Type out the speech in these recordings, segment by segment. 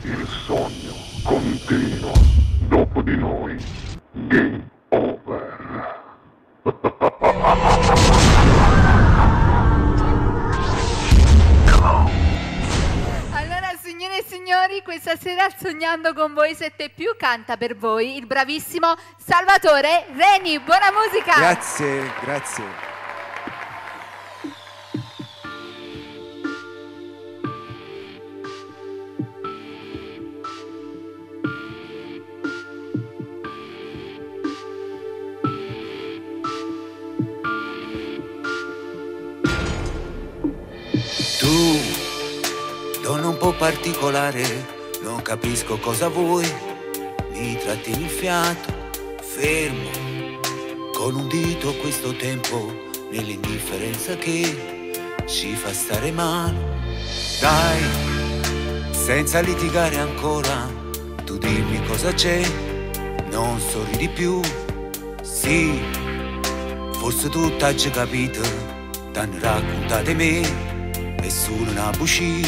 Il sogno continua. Dopo di noi, game over. Allora, signore e signori, questa sera al Sognando con voi 7+, canta per voi il bravissimo Salvatore Reni. Buona musica! Grazie, grazie. Tu, donna un po' particolare, non capisco cosa vuoi. Mi trattieni il fiato, fermo, con un dito questo tempo, nell'indifferenza che ci fa stare male. Dai, senza litigare ancora, tu dimmi cosa c'è, non sorridi più. Sì, forse tu t'hai già capito, t'hanno raccontato me. Nessuno n'ha bucì,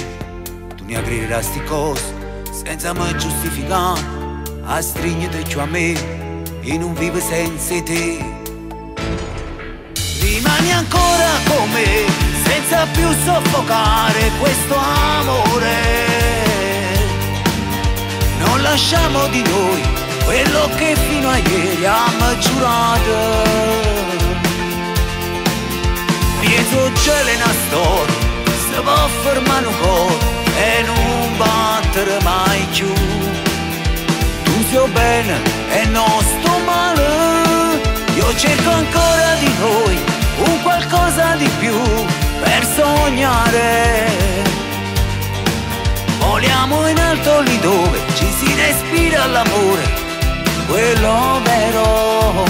tu ne aggredirà sti cose senza mai giustificare. A stringere giù a me e non vivo senza te. Rimani ancora con me senza più soffocare questo amore. Non lasciamo di noi quello che fino a ieri abbiamo giurato. Dietro c'è una storia, si può fermare un po' e non battere mai più. Tu stai bene e non sto male, io cerco ancora di noi un qualcosa di più per sognare. Voliamo in alto lì dove ci si respira l'amore, quello vero.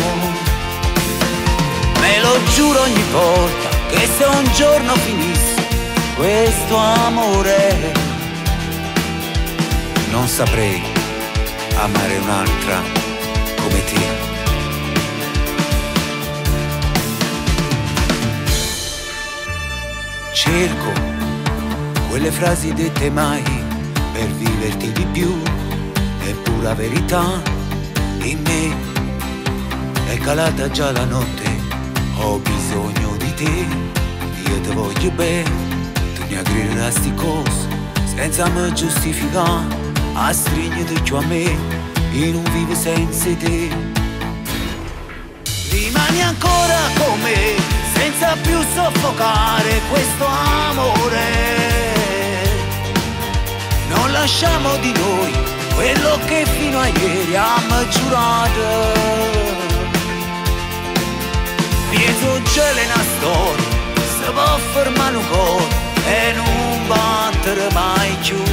Me lo giuro ogni volta che se un giorno finisse questo amore, non saprei amare un'altra come te. Cerco quelle frasi dette mai per viverti di più, è pura verità. In me è calata già la notte, ho bisogno di te, io ti voglio bene. Mi aggredirà sti cose senza me giustificare. A stringere giù a me e non vivo senza te. Rimani ancora con me senza più soffocare questo amore. Non lasciamo di noi quello che fino a ieri abbiamo giurato. Dietro c'è una storia, si può fermare un po' e non battere mai più.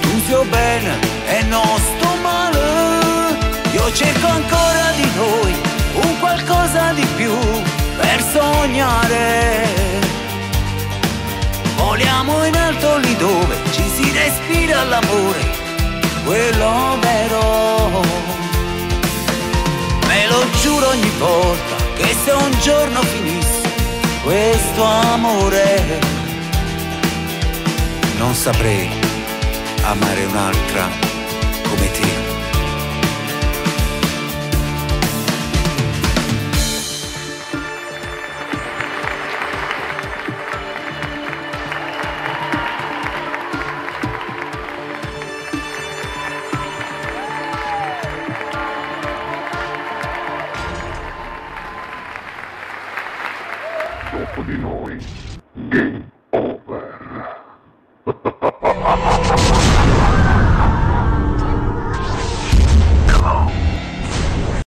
Tu stai bene e non sto male, io cerco ancora di noi un qualcosa di più per sognare. Voliamo in alto lì dove ci si respira l'amore, quello vero. Me lo giuro ogni volta che se un giorno finisse questo amore, non saprei amare un'altra come te. Dopo di noi, game over.